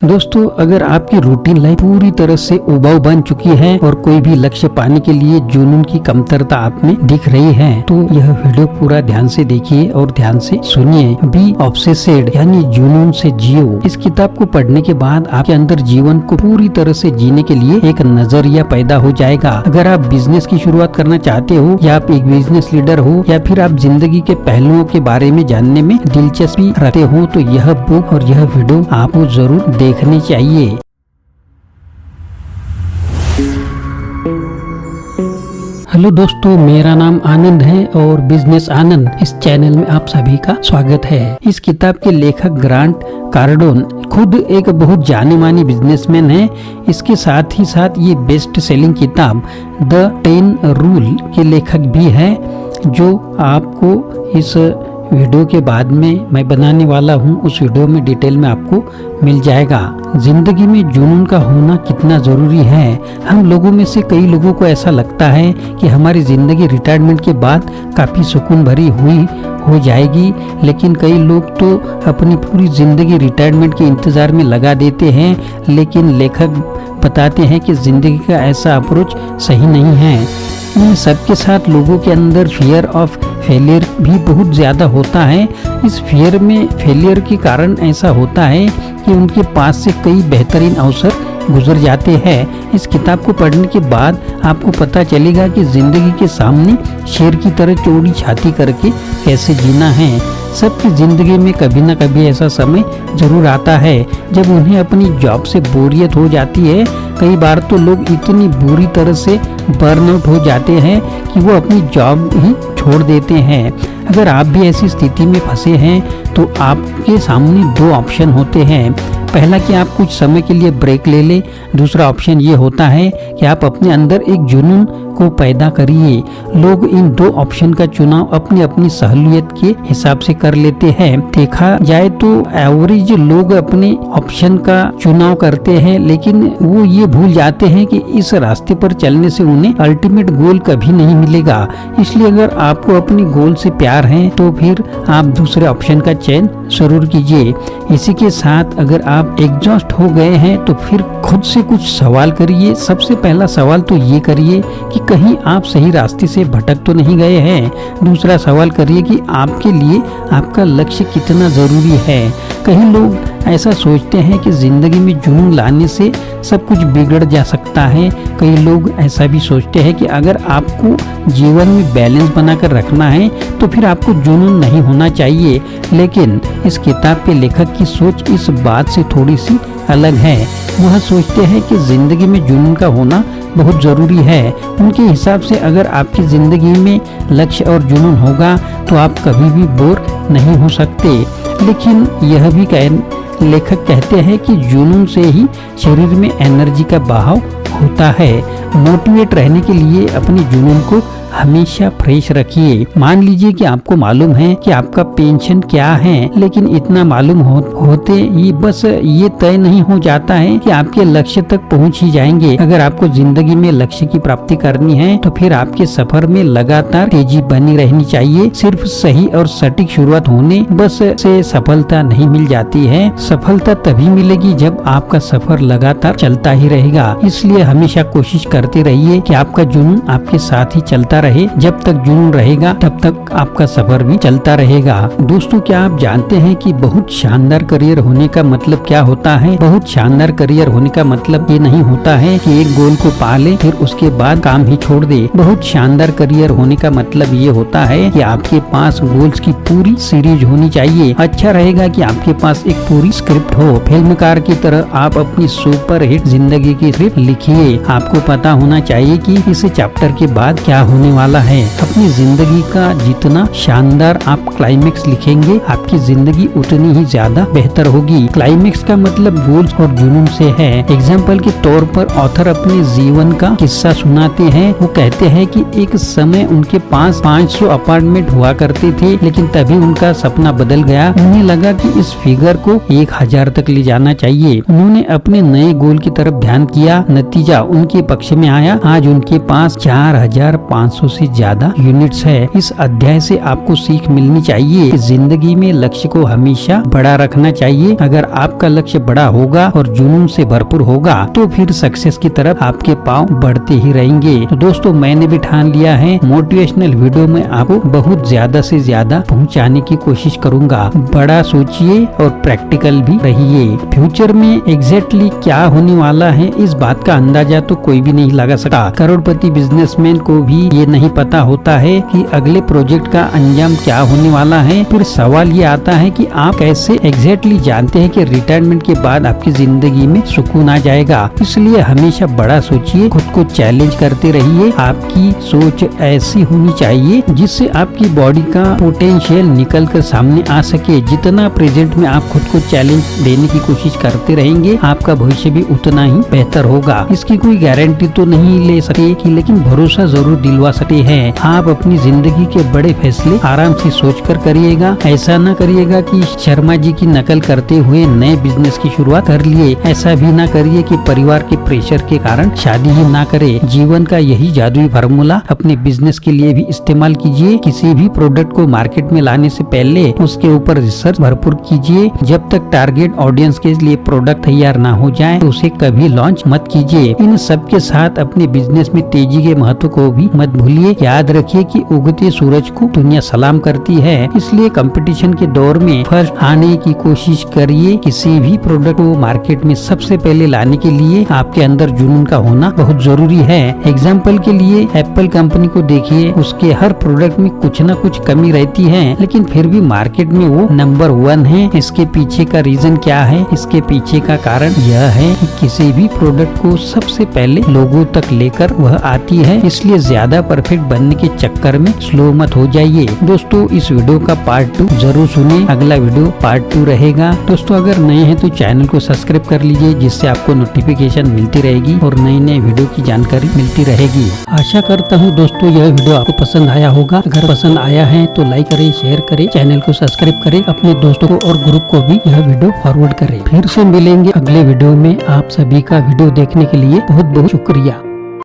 दोस्तों, अगर आपकी रूटीन लाइफ पूरी तरह से उबाऊ बन चुकी है और कोई भी लक्ष्य पाने के लिए जुनून की कमतरता आप में दिख रही है, तो यह वीडियो पूरा ध्यान से देखिए और ध्यान से सुनिए। बी ऑब्सेस्ड यानी जुनून से जियो। इस किताब को पढ़ने के बाद आपके अंदर जीवन को पूरी तरह से जीने के लिए एक नजरिया पैदा हो जाएगा। अगर आप बिजनेस की शुरुआत करना चाहते हो, या आप एक बिजनेस लीडर हो, या फिर आप जिंदगी के पहलुओं के बारे में जानने में दिलचस्पी रखते हो, तो यह बुक और यह वीडियो आपको जरूर देखनी चाहिए। हेलो दोस्तों, मेरा नाम आनंद है और बिजनेस आनंद इस चैनल में आप सभी का स्वागत है। इस किताब के लेखक ग्रांट कार्डोन खुद एक बहुत जाने मानी बिजनेसमैन है। इसके साथ ही साथ ये बेस्ट सेलिंग किताब द 10 रूल के लेखक भी है, जो आपको इस वीडियो के बाद में मैं बनाने वाला हूँ, उस वीडियो में डिटेल में आपको मिल जाएगा। जिंदगी में जुनून का होना कितना जरूरी है। हम लोगों में से कई लोगों को ऐसा लगता है कि हमारी जिंदगी रिटायरमेंट के बाद काफी सुकून भरी हुई हो जाएगी, लेकिन कई लोग तो अपनी पूरी जिंदगी रिटायरमेंट के इंतजार में लगा देते हैं। लेकिन लेखक बताते हैं कि जिंदगी का ऐसा अप्रोच सही नहीं है। इन सबके साथ लोगों के अंदर फियर ऑफ फेलियर भी बहुत ज़्यादा होता है। इस फियर में फेलियर के कारण ऐसा होता है कि उनके पास से कई बेहतरीन अवसर गुजर जाते हैं। इस किताब को पढ़ने के बाद आपको पता चलेगा कि जिंदगी के सामने शेर की तरह चौड़ी छाती करके कैसे जीना है। सबकी जिंदगी में कभी न कभी ऐसा समय जरूर आता है जब उन्हें अपनी जॉब से बोरियत हो जाती है। कई बार तो लोग इतनी बुरी तरह से बर्नआउट हो जाते हैं कि वो अपनी जॉब ही छोड़ देते हैं। अगर आप भी ऐसी स्थिति में फंसे हैं, तो आपके सामने दो ऑप्शन होते हैं। पहला कि आप कुछ समय के लिए ब्रेक ले लें। दूसरा ऑप्शन ये होता है कि आप अपने अंदर एक जुनून को पैदा करिए। लोग इन दो ऑप्शन का चुनाव अपनी अपनी सहूलियत के हिसाब से कर लेते हैं। देखा जाए तो एवरेज लोग अपने ऑप्शन का चुनाव करते हैं, लेकिन वो ये भूल जाते हैं कि इस रास्ते पर चलने से उन्हें अल्टीमेट गोल कभी नहीं मिलेगा। इसलिए अगर आपको अपने गोल से प्यार है, तो फिर आप दूसरे ऑप्शन का चयन जरूर कीजिए। इसी के साथ अगर आप एग्जॉस्ट हो गए हैं, तो फिर खुद से कुछ सवाल करिए। सबसे पहला सवाल तो ये करिए कि कहीं आप सही रास्ते से भटक तो नहीं गए हैं। दूसरा सवाल करिए कि आपके लिए आपका लक्ष्य कितना जरूरी है। कई लोग ऐसा सोचते हैं कि जिंदगी में जुनून लाने से सब कुछ बिगड़ जा सकता है। कई लोग ऐसा भी सोचते हैं कि अगर आपको जीवन में बैलेंस बनाकर रखना है, तो फिर आपको जुनून नहीं होना चाहिए। लेकिन इस किताब के लेखक की सोच इस बात से थोड़ी सी अलग है। वह सोचते हैं कि जिंदगी में जुनून का होना बहुत जरूरी है। उनके हिसाब से अगर आपकी जिंदगी में लक्ष्य और जुनून होगा, तो आप कभी भी बोर नहीं हो सकते। लेकिन यह भी लेखक कहते हैं कि जुनून से ही शरीर में एनर्जी का बहाव होता है। मोटिवेट रहने के लिए अपने जुनून को हमेशा फ्रेश रखिए। मान लीजिए कि आपको मालूम है कि आपका पेंशन क्या है, लेकिन इतना मालूम होते ही बस ये तय नहीं हो जाता है कि आपके लक्ष्य तक पहुंच ही जाएंगे। अगर आपको जिंदगी में लक्ष्य की प्राप्ति करनी है, तो फिर आपके सफर में लगातार तेजी बनी रहनी चाहिए। सिर्फ सही और सटीक शुरुआत होने बस से सफलता नहीं मिल जाती है। सफलता तभी मिलेगी जब आपका सफर लगातार चलता ही रहेगा। इसलिए हमेशा कोशिश करते रहिए कि आपका जुनून आपके साथ ही चलता रहे। जब तक जुनून रहेगा, तब तक आपका सफर भी चलता रहेगा। दोस्तों, क्या आप जानते हैं कि बहुत शानदार करियर होने का मतलब क्या होता है? बहुत शानदार करियर होने का मतलब ये नहीं होता है कि एक गोल को पा ले फिर उसके बाद काम ही छोड़ दे। बहुत शानदार करियर होने का मतलब ये होता है कि आपके पास गोल्स की पूरी सीरीज होनी चाहिए। अच्छा रहेगा कि आपके पास एक पूरी स्क्रिप्ट हो। फिल्मकार की तरह आप अपनी सुपर हिट जिंदगी की स्क्रिप्ट लिखिए। आपको पता होना चाहिए कि इस चैप्टर के बाद क्या होने वाला है। अपनी जिंदगी का जितना शानदार आप क्लाइमेक्स लिखेंगे, आपकी जिंदगी उतनी ही ज्यादा बेहतर होगी। क्लाइमेक्स का मतलब गोल्स और जुनून से है। एग्जाम्पल के तौर पर ऑथर अपने जीवन का किस्सा सुनाते हैं। वो कहते हैं कि एक समय उनके पास 500 अपार्टमेंट हुआ करते थे, लेकिन तभी उनका सपना बदल गया। उन्हें लगा कि इस फिगर को 1000 तक ले जाना चाहिए। उन्होंने अपने नए गोल की तरफ ध्यान किया। नतीजा उनके पक्ष में आया। आज उनके पास 4500 500 से ज्यादा यूनिट्स है। इस अध्याय से आपको सीख मिलनी चाहिए कि जिंदगी में लक्ष्य को हमेशा बड़ा रखना चाहिए। अगर आपका लक्ष्य बड़ा होगा और जुनून से भरपूर होगा तो फिर सक्सेस की तरफ आपके पांव बढ़ते ही रहेंगे। तो दोस्तों, मैंने भी ठान लिया है मोटिवेशनल वीडियो में आपको बहुत ज्यादा से ज्यादा पहुंचाने की कोशिश करूंगा। बड़ा सोचिए और प्रैक्टिकल भी रहिए। फ्यूचर में एग्जैक्टली क्या होने वाला है इस बात का अंदाजा तो कोई भी नहीं लगा सकता। करोड़पति बिजनेसमैन को भी ये नहीं पता होता है कि अगले प्रोजेक्ट का अंजाम क्या होने वाला है। फिर सवाल ये आता है कि आप कैसे एग्जैक्टली जानते हैं कि रिटायरमेंट के बाद आपकी जिंदगी में सुकून आ जाएगा। इसलिए हमेशा बड़ा सोचिए, खुद को चैलेंज करते रहिए। आपकी सोच ऐसी होनी चाहिए जिससे आपकी बॉडी का पोटेंशियल निकल कर सामने आ सके। जितना प्रेजेंट में आप खुद को चैलेंज देने की कोशिश करते रहेंगे, आपका भविष्य भी उतना ही बेहतर होगा। इसकी कोई गारंटी तो नहीं ले सकते कि, लेकिन भरोसा जरूर दिलवा सकते हैं। आप अपनी जिंदगी के बड़े फैसले आराम से सोचकर करिएगा। ऐसा न करिएगा कि शर्मा जी की नकल करते हुए नए बिजनेस की शुरुआत कर लिए। ऐसा भी ना करिए कि परिवार के प्रेशर के कारण शादी ही ना करे। जीवन का यही जादुई फार्मूला अपने बिजनेस के लिए भी इस्तेमाल कीजिए। किसी भी प्रोडक्ट को मार्केट में लाने से पहले उसके ऊपर रिसर्च भरपूर कीजिए। जब तक टारगेट ऑडियंस के लिए प्रोडक्ट तैयार ना हो जाए तो उसे कभी लॉन्च मत कीजिए। इन सब के साथ अपने बिजनेस में तेजी के महत्व को भी मत भूलिए। याद रखिए कि उगते सूरज को दुनिया सलाम करती है, इसलिए कंपटीशन के दौर में फर्स्ट आने की कोशिश करिए। किसी भी प्रोडक्ट को मार्केट में सबसे पहले लाने के लिए आपके अंदर जुनून का होना बहुत जरूरी है। एग्जाम्पल के लिए एप्पल कंपनी को देखिए, उसके हर प्रोडक्ट में कुछ न कुछ कमी रहती है, लेकिन फिर भी मार्केट में वो नंबर 1 है। इसके पीछे का रीजन क्या है? इसके पीछे का कारण यह है कि किसी भी प्रोडक्ट को सबसे पहले लोगों तक लेकर वह आती है। इसलिए ज्यादा परफेक्ट बनने के चक्कर में स्लो मत हो जाइए। दोस्तों, इस वीडियो का पार्ट 2 जरूर सुने। अगला वीडियो पार्ट 2 रहेगा। दोस्तों, अगर नए हैं तो चैनल को सब्सक्राइब कर लीजिए, जिससे आपको नोटिफिकेशन मिलती रहेगी और नए नए वीडियो की जानकारी मिलती रहेगी। आशा करता हूँ दोस्तों यह वीडियो आपको पसंद आया होगा। अगर पसंद आया है तो लाइक करें, शेयर करें, चैनल को सब्सक्राइब करें, अपने दोस्तों को और ग्रुप को भी यह वीडियो फॉरवर्ड करें। फिर से मिलेंगे अगले वीडियो में। आप सभी का वीडियो देखने के लिए बहुत बहुत शुक्रिया।